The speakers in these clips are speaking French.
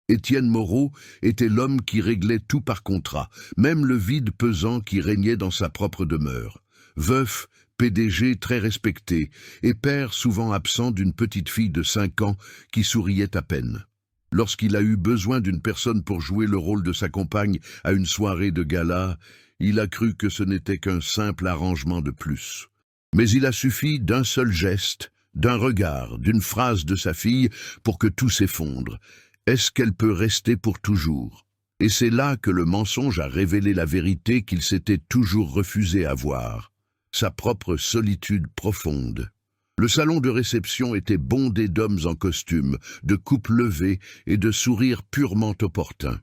Étienne Moreau était l'homme qui réglait tout par contrat, même le vide pesant qui régnait dans sa propre demeure. Veuf, PDG très respecté, et père souvent absent d'une petite fille de 5 ans qui souriait à peine. Lorsqu'il a eu besoin d'une personne pour jouer le rôle de sa compagne à une soirée de gala, il a cru que ce n'était qu'un simple arrangement de plus. Mais il a suffi d'un seul geste, d'un regard, d'une phrase de sa fille pour que tout s'effondre. Est-ce qu'elle peut rester pour toujours? Et c'est là que le mensonge a révélé la vérité qu'il s'était toujours refusé à voir, sa propre solitude profonde. Le salon de réception était bondé d'hommes en costume, de coupes levées et de sourires purement opportuns.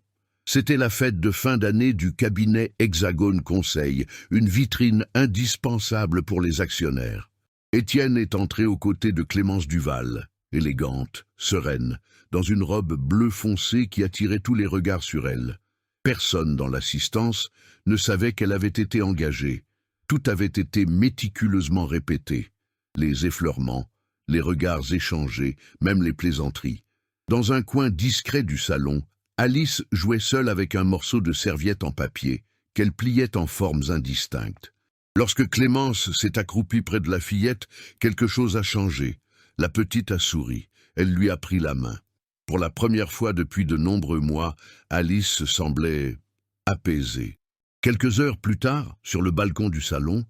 C'était la fête de fin d'année du cabinet Hexagone Conseil, une vitrine indispensable pour les actionnaires. Étienne est entré aux côtés de Clémence Duval, élégante, sereine, dans une robe bleu foncé qui attirait tous les regards sur elle. Personne dans l'assistance ne savait qu'elle avait été engagée. Tout avait été méticuleusement répété. Les effleurements, les regards échangés, même les plaisanteries. Dans un coin discret du salon, Alice jouait seule avec un morceau de serviette en papier, qu'elle pliait en formes indistinctes. Lorsque Clémence s'est accroupie près de la fillette, quelque chose a changé. La petite a souri. Elle lui a pris la main. Pour la première fois depuis de nombreux mois, Alice semblait apaisée. Quelques heures plus tard, sur le balcon du salon,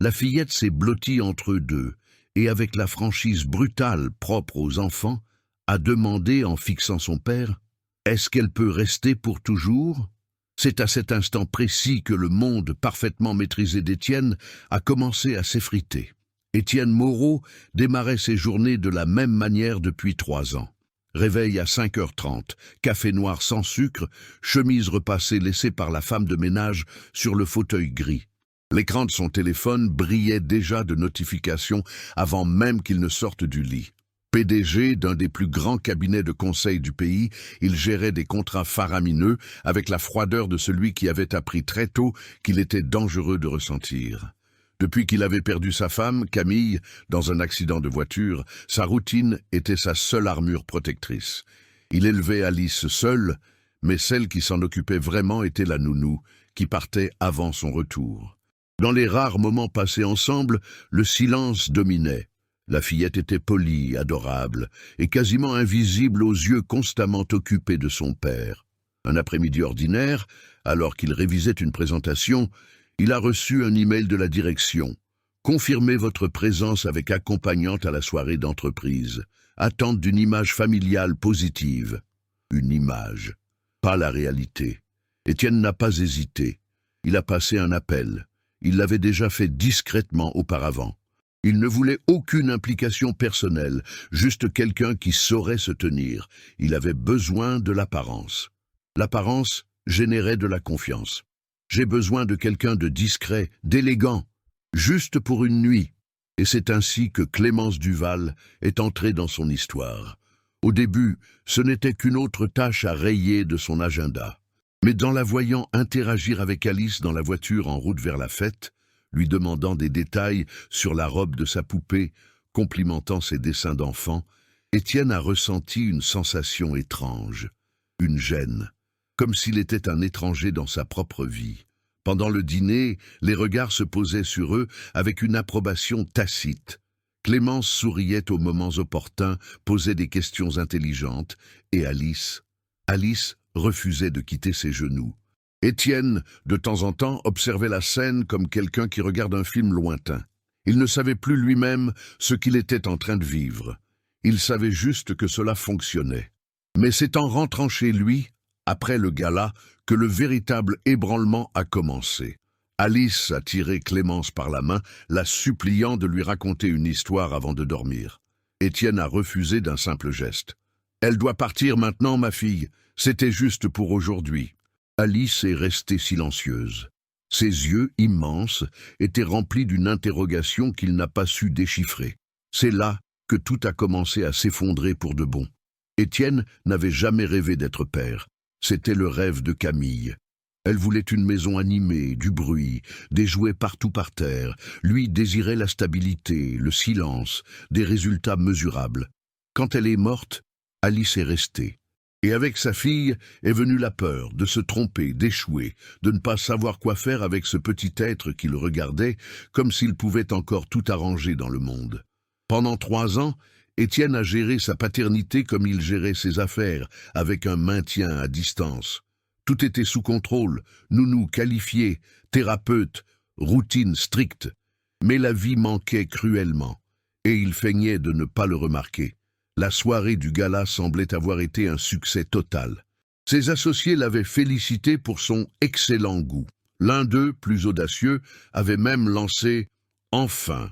la fillette s'est blottie entre eux deux et, avec la franchise brutale propre aux enfants, a demandé en fixant son père « Est-ce qu'elle peut rester pour toujours ?» C'est à cet instant précis que le monde parfaitement maîtrisé d'Étienne a commencé à s'effriter. Étienne Moreau démarrait ses journées de la même manière depuis 3 ans. Réveil à 5h30, café noir sans sucre, chemise repassée laissée par la femme de ménage sur le fauteuil gris. L'écran de son téléphone brillait déjà de notifications avant même qu'il ne sorte du lit. PDG d'un des plus grands cabinets de conseil du pays, il gérait des contrats faramineux avec la froideur de celui qui avait appris très tôt qu'il était dangereux de ressentir. Depuis qu'il avait perdu sa femme, Camille, dans un accident de voiture, sa routine était sa seule armure protectrice. Il élevait Alice seule, mais celle qui s'en occupait vraiment était la nounou, qui partait avant son retour. Dans les rares moments passés ensemble, le silence dominait. La fillette était polie, adorable, et quasiment invisible aux yeux constamment occupés de son père. Un après-midi ordinaire, alors qu'il révisait une présentation, il a reçu un email de la direction. Confirmez votre présence avec accompagnante à la soirée d'entreprise. Attente d'une image familiale positive. Une image, pas la réalité. Étienne n'a pas hésité. Il a passé un appel. Il l'avait déjà fait discrètement auparavant. Il ne voulait aucune implication personnelle, juste quelqu'un qui saurait se tenir. Il avait besoin de l'apparence. L'apparence générait de la confiance. J'ai besoin de quelqu'un de discret, d'élégant, juste pour une nuit. Et c'est ainsi que Clémence Duval est entrée dans son histoire. Au début, ce n'était qu'une autre tâche à rayer de son agenda. Mais dans la voyant interagir avec Alice dans la voiture en route vers la fête, lui demandant des détails sur la robe de sa poupée, complimentant ses dessins d'enfant, Étienne a ressenti une sensation étrange, une gêne, comme s'il était un étranger dans sa propre vie. Pendant le dîner, les regards se posaient sur eux avec une approbation tacite. Clémence souriait aux moments opportuns, posait des questions intelligentes, et Alice refusait de quitter ses genoux. Étienne, de temps en temps, observait la scène comme quelqu'un qui regarde un film lointain. Il ne savait plus lui-même ce qu'il était en train de vivre. Il savait juste que cela fonctionnait. Mais c'est en rentrant chez lui, après le gala, que le véritable ébranlement a commencé. Alice a tiré Clémence par la main, la suppliant de lui raconter une histoire avant de dormir. Étienne a refusé d'un simple geste. « Elle doit partir maintenant, ma fille. C'était juste pour aujourd'hui. » Alice est restée silencieuse. Ses yeux, immenses, étaient remplis d'une interrogation qu'il n'a pas su déchiffrer. C'est là que tout a commencé à s'effondrer pour de bon. Étienne n'avait jamais rêvé d'être père. C'était le rêve de Camille. Elle voulait une maison animée, du bruit, des jouets partout par terre. Lui désirait la stabilité, le silence, des résultats mesurables. Quand elle est morte, Alice est restée. Et avec sa fille est venue la peur de se tromper, d'échouer, de ne pas savoir quoi faire avec ce petit être qui le regardait comme s'il pouvait encore tout arranger dans le monde. Pendant 3 ans, Étienne a géré sa paternité comme il gérait ses affaires, avec un maintien à distance. Tout était sous contrôle, nounou qualifié, thérapeute, routine stricte. Mais la vie manquait cruellement, et il feignait de ne pas le remarquer. La soirée du gala semblait avoir été un succès total. Ses associés l'avaient félicité pour son excellent goût. L'un d'eux, plus audacieux, avait même lancé « Enfin,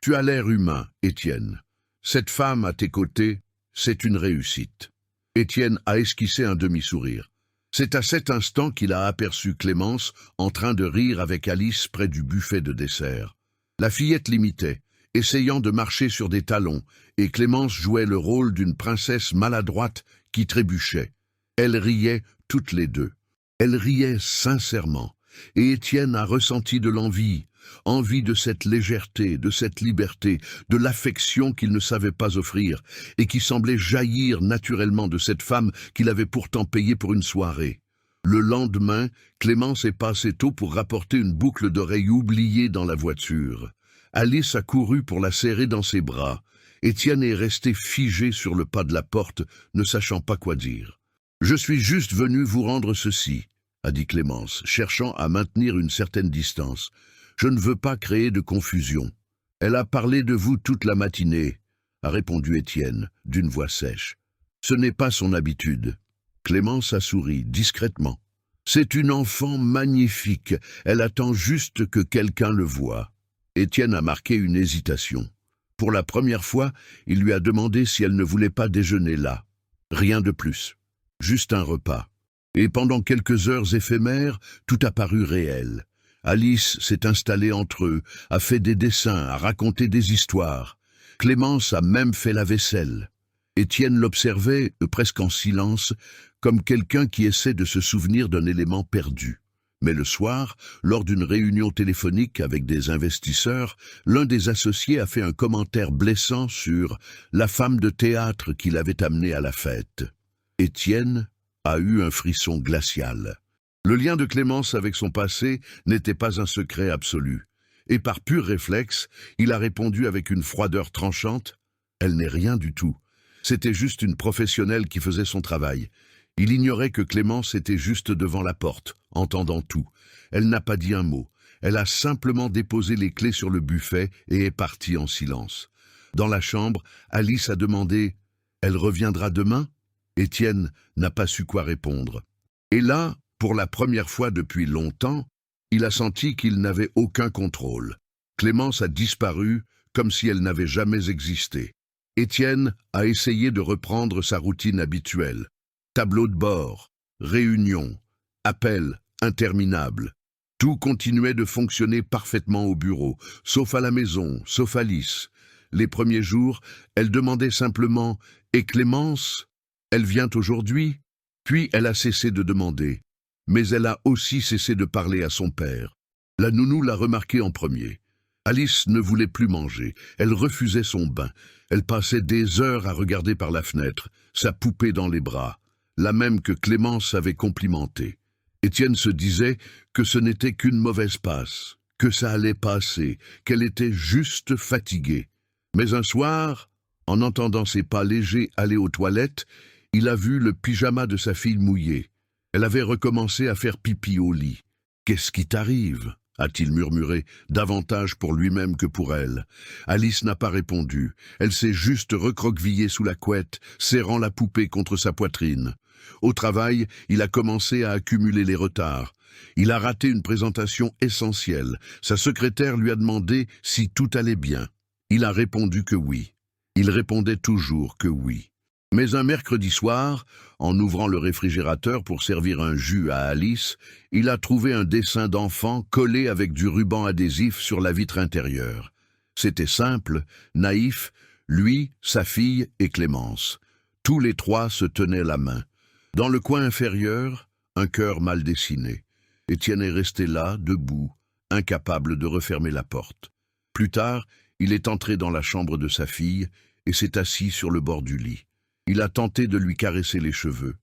tu as l'air humain, Étienne. Cette femme à tes côtés, c'est une réussite. » Étienne a esquissé un demi-sourire. C'est à cet instant qu'il a aperçu Clémence en train de rire avec Alice près du buffet de dessert. La fillette l'imitait, essayant de marcher sur des talons, et Clémence jouait le rôle d'une princesse maladroite qui trébuchait. Elles riaient toutes les deux. Elles riaient sincèrement, et Étienne a ressenti de l'envie, envie de cette légèreté, de cette liberté, de l'affection qu'il ne savait pas offrir, et qui semblait jaillir naturellement de cette femme qu'il avait pourtant payée pour une soirée. Le lendemain, Clémence est passée tôt pour rapporter une boucle d'oreille oubliée dans la voiture. Alice a couru pour la serrer dans ses bras. Étienne est resté figé sur le pas de la porte, ne sachant pas quoi dire. « Je suis juste venu vous rendre ceci », a dit Clémence, cherchant à maintenir une certaine distance. « Je ne veux pas créer de confusion. » « Elle a parlé de vous toute la matinée, » a répondu Étienne, d'une voix sèche. « Ce n'est pas son habitude. » Clémence a souri, discrètement. « C'est une enfant magnifique, elle attend juste que quelqu'un le voie. » Étienne a marqué une hésitation. Pour la première fois, il lui a demandé si elle ne voulait pas déjeuner là. Rien de plus. Juste un repas. Et pendant quelques heures éphémères, tout a paru réel. Alice s'est installée entre eux, a fait des dessins, a raconté des histoires. Clémence a même fait la vaisselle. Étienne l'observait, presque en silence, comme quelqu'un qui essaie de se souvenir d'un élément perdu. Mais le soir, lors d'une réunion téléphonique avec des investisseurs, l'un des associés a fait un commentaire blessant sur la femme de théâtre qu'il avait amenée à la fête. Étienne a eu un frisson glacial. Le lien de Clémence avec son passé n'était pas un secret absolu. Et par pur réflexe, il a répondu avec une froideur tranchante « Elle n'est rien du tout. C'était juste une professionnelle qui faisait son travail. » Il ignorait que Clémence était juste devant la porte, entendant tout. Elle n'a pas dit un mot. Elle a simplement déposé les clés sur le buffet et est partie en silence. Dans la chambre, Alice a demandé « Elle reviendra demain ?» Étienne n'a pas su quoi répondre. Et là, pour la première fois depuis longtemps, il a senti qu'il n'avait aucun contrôle. Clémence a disparu comme si elle n'avait jamais existé. Étienne a essayé de reprendre sa routine habituelle. Tableau de bord, réunions, appels interminables. Tout continuait de fonctionner parfaitement au bureau, sauf à la maison, sauf Alice. Les premiers jours, elle demandait simplement « Et Clémence ? Elle vient aujourd'hui ?» Puis elle a cessé de demander. Mais elle a aussi cessé de parler à son père. La nounou l'a remarqué en premier. Alice ne voulait plus manger, elle refusait son bain. Elle passait des heures à regarder par la fenêtre, sa poupée dans les bras. La même que Clémence avait complimentée. Étienne se disait que ce n'était qu'une mauvaise passe, que ça allait passer, qu'elle était juste fatiguée. Mais un soir, en entendant ses pas légers aller aux toilettes, il a vu le pyjama de sa fille mouillé. Elle avait recommencé à faire pipi au lit. « Qu'est-ce qui t'arrive ?» a-t-il murmuré, davantage pour lui-même que pour elle. Alice n'a pas répondu. Elle s'est juste recroquevillée sous la couette, serrant la poupée contre sa poitrine. Au travail, il a commencé à accumuler les retards. Il a raté une présentation essentielle. Sa secrétaire lui a demandé si tout allait bien. Il a répondu que oui. Il répondait toujours que oui. Mais un mercredi soir, en ouvrant le réfrigérateur pour servir un jus à Alice, il a trouvé un dessin d'enfant collé avec du ruban adhésif sur la vitre intérieure. C'était simple, naïf, lui, sa fille et Clémence. Tous les trois se tenaient la main. Dans le coin inférieur, un cœur mal dessiné. Étienne est resté là, debout, incapable de refermer la porte. Plus tard, il est entré dans la chambre de sa fille et s'est assis sur le bord du lit. Il a tenté de lui caresser les cheveux.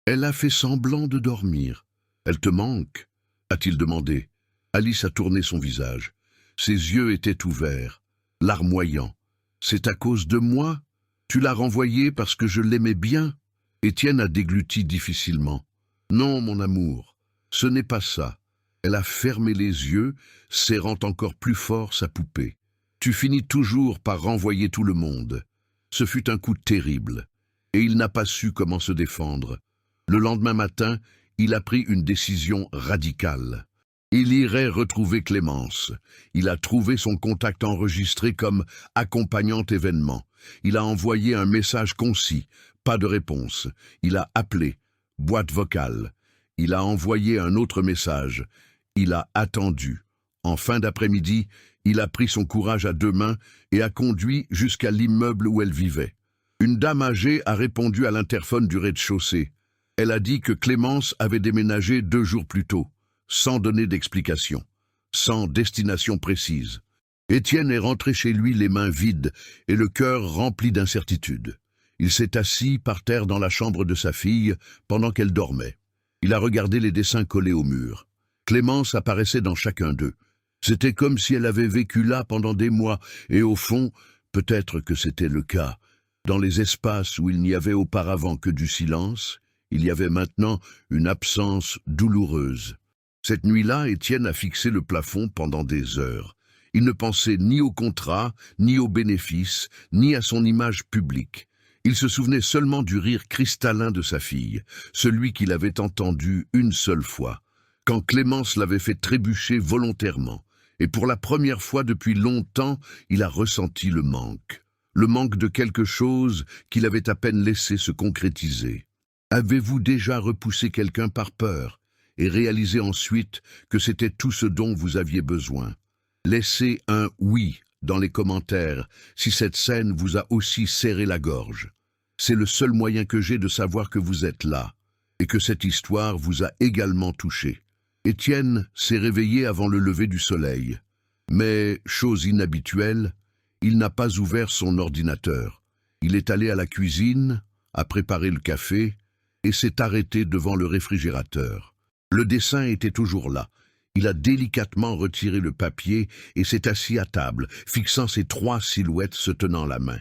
Elle a fait semblant de dormir. Elle te manque, a-t-il demandé. Alice a tourné son visage. Ses yeux étaient ouverts, larmoyants. C'est à cause de moi? Tu l'as renvoyée parce que je l'aimais bien? Étienne a dégluti difficilement. Non, mon amour, ce n'est pas ça. Elle a fermé les yeux, serrant encore plus fort sa poupée. Tu finis toujours par renvoyer tout le monde. Ce fut un coup terrible, et il n'a pas su comment se défendre. Le lendemain matin, il a pris une décision radicale. Il irait retrouver Clémence. Il a trouvé son contact enregistré comme accompagnant événement. Il a envoyé un message concis, pas de réponse. Il a appelé, boîte vocale. Il a envoyé un autre message. Il a attendu. En fin d'après-midi, il a pris son courage à deux mains et a conduit jusqu'à l'immeuble où elle vivait. Une dame âgée a répondu à l'interphone du rez-de-chaussée. Elle a dit que Clémence avait déménagé 2 jours plus tôt, sans donner d'explication, sans destination précise. Étienne est rentré chez lui les mains vides et le cœur rempli d'incertitude. Il s'est assis par terre dans la chambre de sa fille pendant qu'elle dormait. Il a regardé les dessins collés au mur. Clémence apparaissait dans chacun d'eux. C'était comme si elle avait vécu là pendant des mois, et au fond, peut-être que c'était le cas. Dans les espaces où il n'y avait auparavant que du silence, il y avait maintenant une absence douloureuse. Cette nuit-là, Étienne a fixé le plafond pendant des heures. Il ne pensait ni au contrat, ni aux bénéfices, ni à son image publique. Il se souvenait seulement du rire cristallin de sa fille, celui qu'il avait entendu une seule fois, quand Clémence l'avait fait trébucher volontairement. Et pour la première fois depuis longtemps, il a ressenti le manque de quelque chose qu'il avait à peine laissé se concrétiser. Avez-vous déjà repoussé quelqu'un par peur et réalisé ensuite que c'était tout ce dont vous aviez besoin? Laissez un « oui » dans les commentaires si cette scène vous a aussi serré la gorge. C'est le seul moyen que j'ai de savoir que vous êtes là et que cette histoire vous a également touché. Étienne s'est réveillé avant le lever du soleil. Mais, chose inhabituelle, il n'a pas ouvert son ordinateur. Il est allé à la cuisine, a préparé le café et s'est arrêté devant le réfrigérateur. Le dessin était toujours là. Il a délicatement retiré le papier et s'est assis à table, fixant ses 3 silhouettes se tenant la main.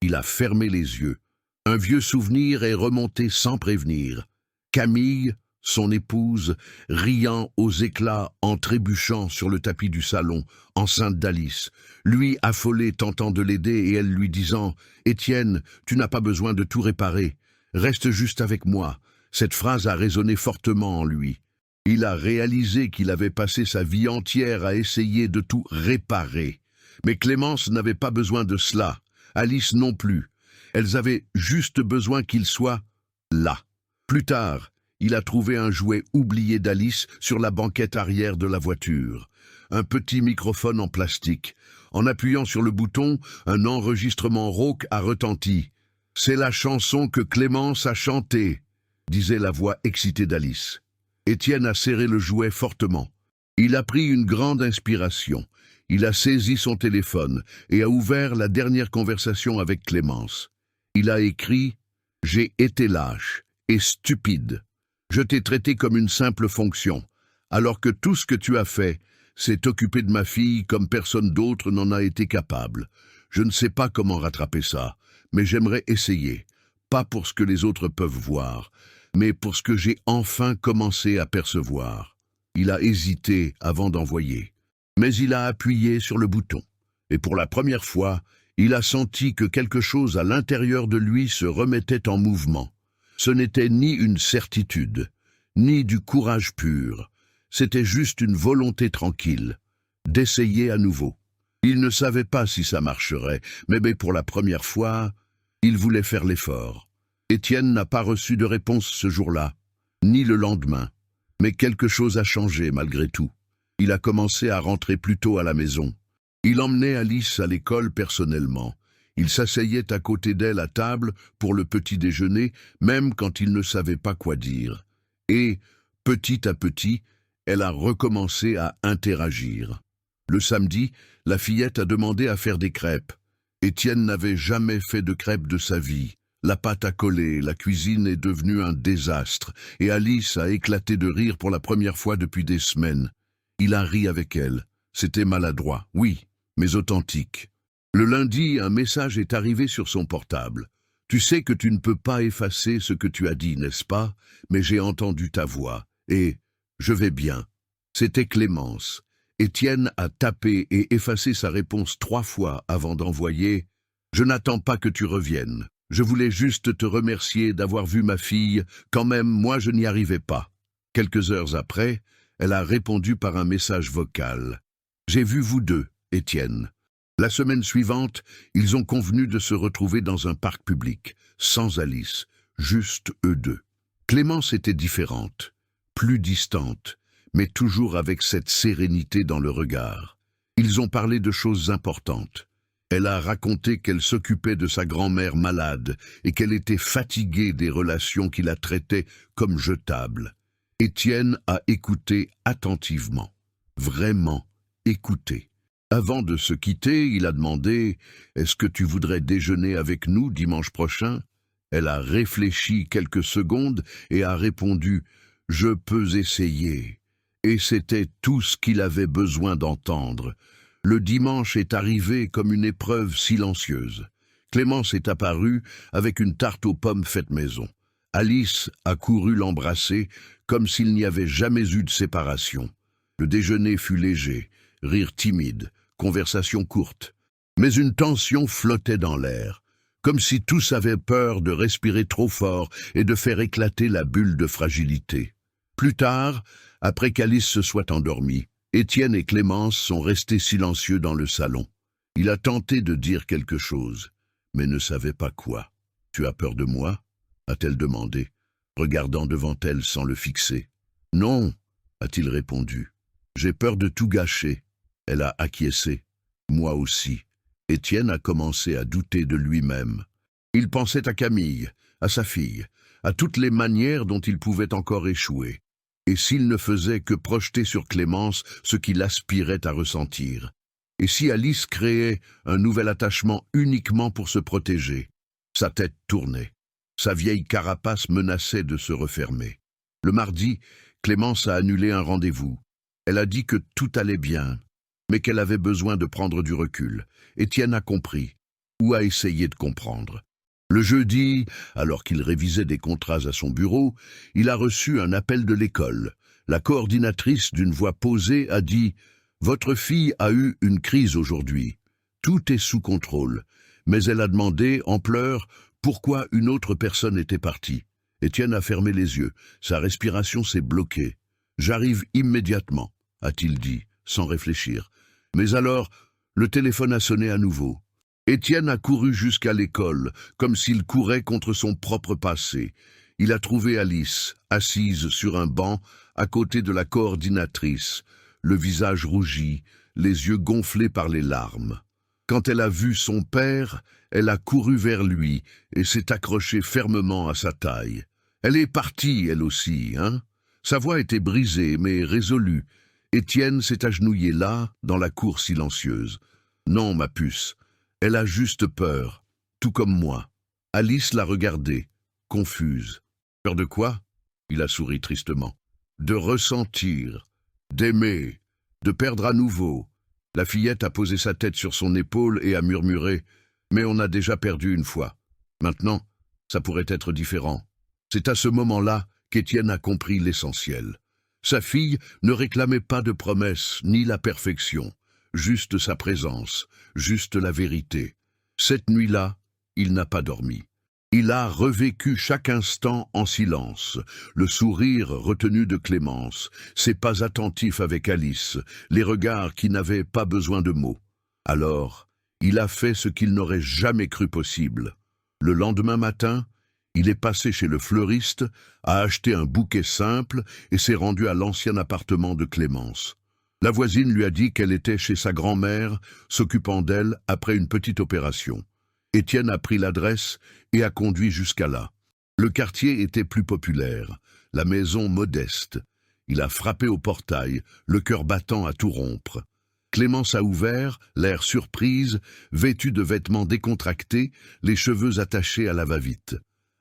Il a fermé les yeux. Un vieux souvenir est remonté sans prévenir. Camille, son épouse, riant aux éclats en trébuchant sur le tapis du salon, enceinte d'Alice, lui affolé tentant de l'aider et elle lui disant « Étienne, tu n'as pas besoin de tout réparer, reste juste avec moi ». Cette phrase a résonné fortement en lui. Il a réalisé qu'il avait passé sa vie entière à essayer de tout réparer. Mais Clémence n'avait pas besoin de cela, Alice non plus. Elles avaient juste besoin qu'il soit là. Plus tard, il a trouvé un jouet oublié d'Alice sur la banquette arrière de la voiture. Un petit microphone en plastique. En appuyant sur le bouton, un enregistrement rauque a retenti. « C'est la chanson que Clémence a chantée », disait la voix excitée d'Alice. Étienne a serré le jouet fortement. Il a pris une grande inspiration. Il a saisi son téléphone et a ouvert la dernière conversation avec Clémence. Il a écrit « J'ai été lâche et stupide. Je t'ai traité comme une simple fonction, alors que tout ce que tu as fait, c'est t'occuper de ma fille comme personne d'autre n'en a été capable. Je ne sais pas comment rattraper ça, mais j'aimerais essayer. Pas pour ce que les autres peuvent voir, mais pour ce que j'ai enfin commencé à percevoir. » Il a hésité avant d'envoyer, mais il a appuyé sur le bouton. Et pour la première fois, il a senti que quelque chose à l'intérieur de lui se remettait en mouvement. Ce n'était ni une certitude, ni du courage pur. C'était juste une volonté tranquille, d'essayer à nouveau. Il ne savait pas si ça marcherait, mais pour la première fois, il voulait faire l'effort. Étienne n'a pas reçu de réponse ce jour-là, ni le lendemain. Mais quelque chose a changé malgré tout. Il a commencé à rentrer plus tôt à la maison. Il emmenait Alice à l'école personnellement. Il s'asseyait à côté d'elle à table pour le petit déjeuner, même quand il ne savait pas quoi dire. Et, petit à petit, elle a recommencé à interagir. Le samedi, la fillette a demandé à faire des crêpes. Étienne n'avait jamais fait de crêpes de sa vie, La pâte a collé, la cuisine est devenue un désastre, et Alice a éclaté de rire pour la première fois depuis des semaines. Il a ri avec elle. C'était maladroit, oui, mais authentique. Le lundi, un message est arrivé sur son portable. « Tu sais que tu ne peux pas effacer ce que tu as dit, n'est-ce pas? Mais j'ai entendu ta voix, et je vais bien. » C'était Clémence. Étienne a tapé et effacé sa réponse 3 fois avant d'envoyer « Je n'attends pas que tu reviennes. Je voulais juste te remercier d'avoir vu ma fille. Quand même, moi, je n'y arrivais pas. » Quelques heures après, elle a répondu par un message vocal. « J'ai vu vous deux, Étienne. » La semaine suivante, ils ont convenu de se retrouver dans un parc public, sans Alice, juste eux deux. Clémence était différente, plus distante, mais toujours avec cette sérénité dans le regard. Ils ont parlé de choses importantes. Elle a raconté qu'elle s'occupait de sa grand-mère malade et qu'elle était fatiguée des relations qui la traitaient comme jetables. Étienne a écouté attentivement, vraiment écouté. Avant de se quitter, il a demandé « Est-ce que tu voudrais déjeuner avec nous dimanche prochain ?» Elle a réfléchi quelques secondes et a répondu « Je peux essayer ». Et c'était tout ce qu'il avait besoin d'entendre. Le dimanche est arrivé comme une épreuve silencieuse. Clémence est apparue avec une tarte aux pommes faite maison. Alice a couru l'embrasser comme s'il n'y avait jamais eu de séparation. Le déjeuner fut léger, rire timide, conversation courte. Mais une tension flottait dans l'air, comme si tous avaient peur de respirer trop fort et de faire éclater la bulle de fragilité. Plus tard, après qu'Alice se soit endormie, Étienne et Clémence sont restés silencieux dans le salon. Il a tenté de dire quelque chose, mais ne savait pas quoi. « Tu as peur de moi ?» a-t-elle demandé, regardant devant elle sans le fixer. « Non » a-t-il répondu. « J'ai peur de tout gâcher. » Elle a acquiescé. « Moi aussi. » Étienne a commencé à douter de lui-même. Il pensait à Camille, à sa fille, à toutes les manières dont il pouvait encore échouer. Et s'il ne faisait que projeter sur Clémence ce qu'il aspirait à ressentir? Et si Alice créait un nouvel attachement uniquement pour se protéger? Sa tête tournait. Sa vieille carapace menaçait de se refermer. Le mardi, Clémence a annulé un rendez-vous. Elle a dit que tout allait bien, mais qu'elle avait besoin de prendre du recul. Étienne a compris, ou a essayé de comprendre. Le jeudi, alors qu'il révisait des contrats à son bureau, il a reçu un appel de l'école. La coordinatrice, d'une voix posée, a dit « Votre fille a eu une crise aujourd'hui. Tout est sous contrôle. » Mais elle a demandé, en pleurs, pourquoi une autre personne était partie. Étienne a fermé les yeux. Sa respiration s'est bloquée. « J'arrive immédiatement », a-t-il dit, sans réfléchir. Mais alors, le téléphone a sonné à nouveau. Étienne a couru jusqu'à l'école, comme s'il courait contre son propre passé. Il a trouvé Alice, assise sur un banc, à côté de la coordinatrice, le visage rougi, les yeux gonflés par les larmes. Quand elle a vu son père, elle a couru vers lui et s'est accrochée fermement à sa taille. Elle est partie, elle aussi, hein? Sa voix était brisée, mais résolue. Étienne s'est agenouillé là, dans la cour silencieuse. « Non, ma puce. Elle a juste peur, tout comme moi. » Alice l'a regardée, confuse. « Peur de quoi ?» Il a souri tristement. « De ressentir, d'aimer, de perdre à nouveau. » La fillette a posé sa tête sur son épaule et a murmuré « Mais on a déjà perdu une fois. Maintenant, ça pourrait être différent. » C'est à ce moment-là qu'Étienne a compris l'essentiel. Sa fille ne réclamait pas de promesses ni la perfection. Juste sa présence, juste la vérité. Cette nuit-là, il n'a pas dormi. Il a revécu chaque instant en silence, le sourire retenu de Clémence, ses pas attentifs avec Alice, les regards qui n'avaient pas besoin de mots. Alors, il a fait ce qu'il n'aurait jamais cru possible. Le lendemain matin, il est passé chez le fleuriste, a acheté un bouquet simple et s'est rendu à l'ancien appartement de Clémence. La voisine lui a dit qu'elle était chez sa grand-mère, s'occupant d'elle après une petite opération. Étienne a pris l'adresse et a conduit jusqu'à là. Le quartier était plus populaire, la maison modeste. Il a frappé au portail, le cœur battant à tout rompre. Clémence a ouvert, l'air surprise, vêtue de vêtements décontractés, les cheveux attachés à la va-vite.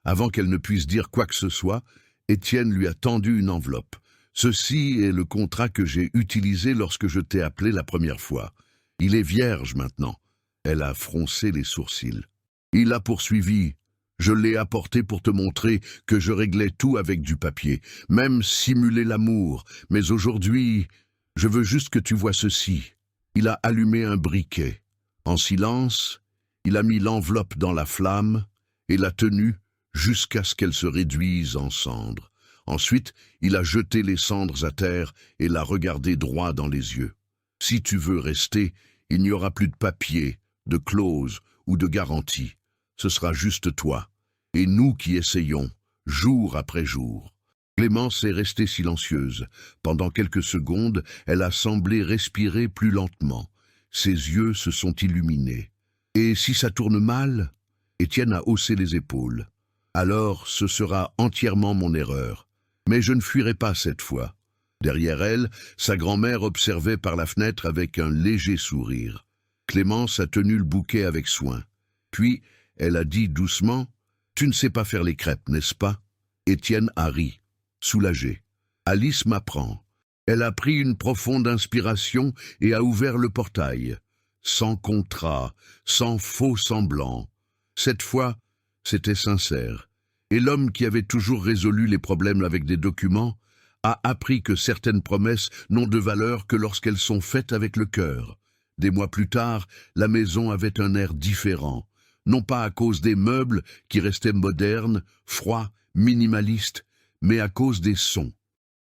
Avant qu'elle ne puisse dire quoi que ce soit, Étienne lui a tendu une enveloppe. « Ceci est le contrat que j'ai utilisé lorsque je t'ai appelé la première fois. Il est vierge maintenant. » Elle a froncé les sourcils. Il a poursuivi. « Je l'ai apporté pour te montrer que je réglais tout avec du papier, même simuler l'amour. Mais aujourd'hui, je veux juste que tu vois ceci. » Il a allumé un briquet. En silence, il a mis l'enveloppe dans la flamme et l'a tenue jusqu'à ce qu'elle se réduise en cendres. Ensuite, il a jeté les cendres à terre et l'a regardé droit dans les yeux. « Si tu veux rester, il n'y aura plus de papier, de clause ou de garantie. Ce sera juste toi, et nous qui essayons, jour après jour. » Clémence est restée silencieuse. Pendant quelques secondes, elle a semblé respirer plus lentement. Ses yeux se sont illuminés. « Et si ça tourne mal ?» Étienne a haussé les épaules. « Alors, ce sera entièrement mon erreur. Mais je ne fuirai pas cette fois. » Derrière elle, sa grand-mère observait par la fenêtre avec un léger sourire. Clémence a tenu le bouquet avec soin. Puis, elle a dit doucement « Tu ne sais pas faire les crêpes, n'est-ce pas ?» Étienne a ri, soulagé. « Alice m'apprend. » Elle a pris une profonde inspiration et a ouvert le portail. Sans contrat, sans faux semblant. Cette fois, c'était sincère. Et l'homme qui avait toujours résolu les problèmes avec des documents a appris que certaines promesses n'ont de valeur que lorsqu'elles sont faites avec le cœur. Des mois plus tard, la maison avait un air différent, non pas à cause des meubles qui restaient modernes, froids, minimalistes, mais à cause des sons.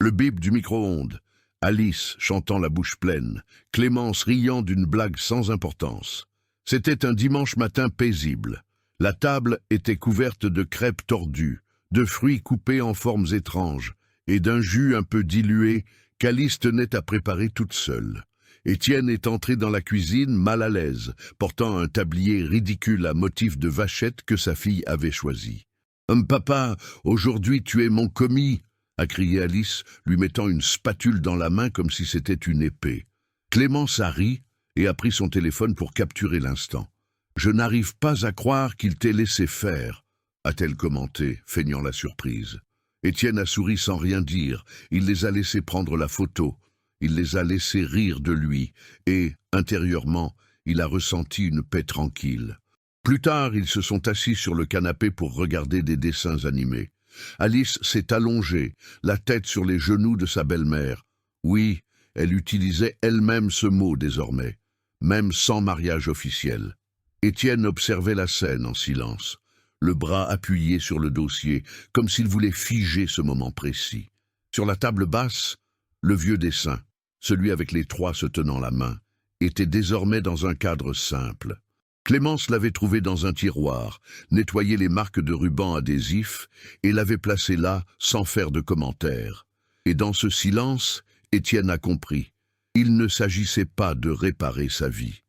Le bip du micro-ondes, Alice chantant la bouche pleine, Clémence riant d'une blague sans importance. C'était un dimanche matin paisible. La table était couverte de crêpes tordues, de fruits coupés en formes étranges, et d'un jus un peu dilué qu'Alice tenait à préparer toute seule. Étienne est entré dans la cuisine mal à l'aise, portant un tablier ridicule à motif de vachette que sa fille avait choisi. « Papa, aujourd'hui tu es mon commis !» a crié Alice, lui mettant une spatule dans la main comme si c'était une épée. Clémence a ri et a pris son téléphone pour capturer l'instant. « Je n'arrive pas à croire qu'il t'ait laissé faire », a-t-elle commenté, feignant la surprise. Étienne a souri sans rien dire. Il les a laissés prendre la photo. Il les a laissés rire de lui. Et, intérieurement, il a ressenti une paix tranquille. Plus tard, ils se sont assis sur le canapé pour regarder des dessins animés. Alice s'est allongée, la tête sur les genoux de sa belle-mère. Oui, elle utilisait elle-même ce mot désormais, même sans mariage officiel. Étienne observait la scène en silence, le bras appuyé sur le dossier, comme s'il voulait figer ce moment précis. Sur la table basse, le vieux dessin, celui avec les trois se tenant la main, était désormais dans un cadre simple. Clémence l'avait trouvé dans un tiroir, nettoyé les marques de ruban adhésif et l'avait placé là sans faire de commentaires. Et dans ce silence, Étienne a compris. Il ne s'agissait pas de réparer sa vie.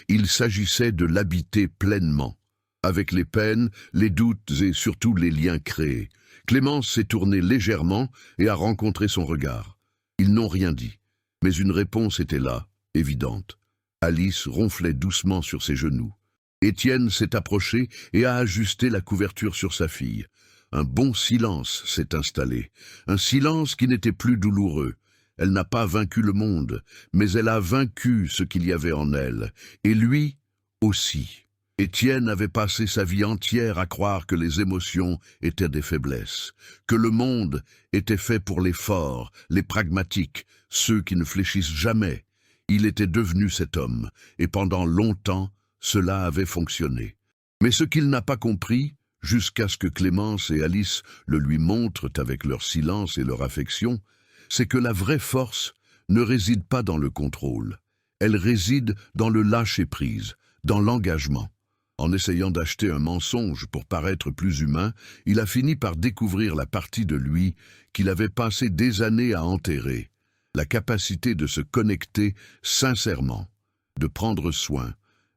Il s'agissait de l'habiter pleinement, avec les peines, les doutes et surtout les liens créés. Clémence s'est tournée légèrement et a rencontré son regard. Ils n'ont rien dit, mais une réponse était là, évidente. Alice ronflait doucement sur ses genoux. Étienne s'est approché et a ajusté la couverture sur sa fille. Un bon silence s'est installé, un silence qui n'était plus douloureux. Elle n'a pas vaincu le monde, mais elle a vaincu ce qu'il y avait en elle, et lui aussi. Étienne avait passé sa vie entière à croire que les émotions étaient des faiblesses, que le monde était fait pour les forts, les pragmatiques, ceux qui ne fléchissent jamais. Il était devenu cet homme, et pendant longtemps, cela avait fonctionné. Mais ce qu'il n'a pas compris, jusqu'à ce que Clémence et Alice le lui montrent avec leur silence et leur affection, c'est que la vraie force ne réside pas dans le contrôle. Elle réside dans le lâcher-prise, dans l'engagement. En essayant d'acheter un mensonge pour paraître plus humain, il a fini par découvrir la partie de lui qu'il avait passé des années à enterrer, la capacité de se connecter sincèrement, de prendre soin,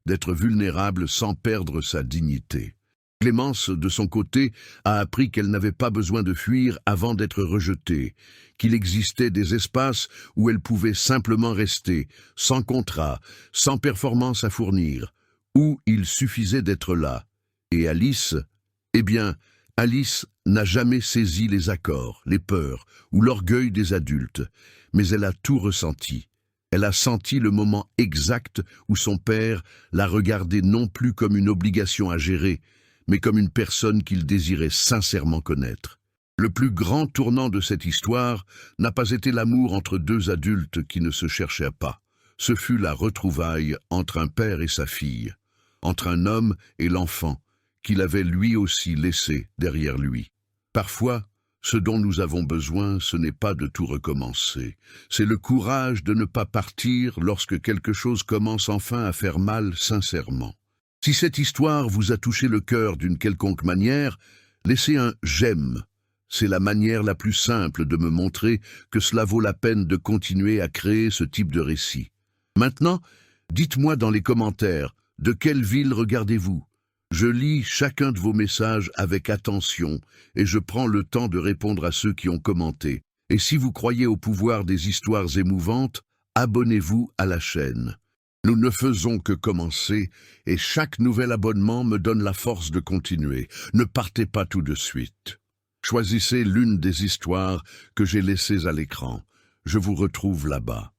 d'être vulnérable sans perdre sa dignité. Clémence, de son côté, a appris qu'elle n'avait pas besoin de fuir avant d'être rejetée, qu'il existait des espaces où elle pouvait simplement rester, sans contrat, sans performance à fournir, où il suffisait d'être là. Et Alice, eh bien, Alice n'a jamais saisi les accords, les peurs ou l'orgueil des adultes, mais elle a tout ressenti. Elle a senti le moment exact où son père l'a regardée non plus comme une obligation à gérer, mais comme une personne qu'il désirait sincèrement connaître. Le plus grand tournant de cette histoire n'a pas été l'amour entre deux adultes qui ne se cherchaient pas. Ce fut la retrouvaille entre un père et sa fille, entre un homme et l'enfant, qu'il avait lui aussi laissé derrière lui. Parfois, ce dont nous avons besoin, ce n'est pas de tout recommencer. C'est le courage de ne pas partir lorsque quelque chose commence enfin à faire mal sincèrement. Si cette histoire vous a touché le cœur d'une quelconque manière, laissez un « j'aime ». C'est la manière la plus simple de me montrer que cela vaut la peine de continuer à créer ce type de récit. Maintenant, dites-moi dans les commentaires, de quelle ville regardez-vous? Je lis chacun de vos messages avec attention et je prends le temps de répondre à ceux qui ont commenté. Et si vous croyez au pouvoir des histoires émouvantes, abonnez-vous à la chaîne. Nous ne faisons que commencer et chaque nouvel abonnement me donne la force de continuer. Ne partez pas tout de suite. Choisissez l'une des histoires que j'ai laissées à l'écran. Je vous retrouve là-bas.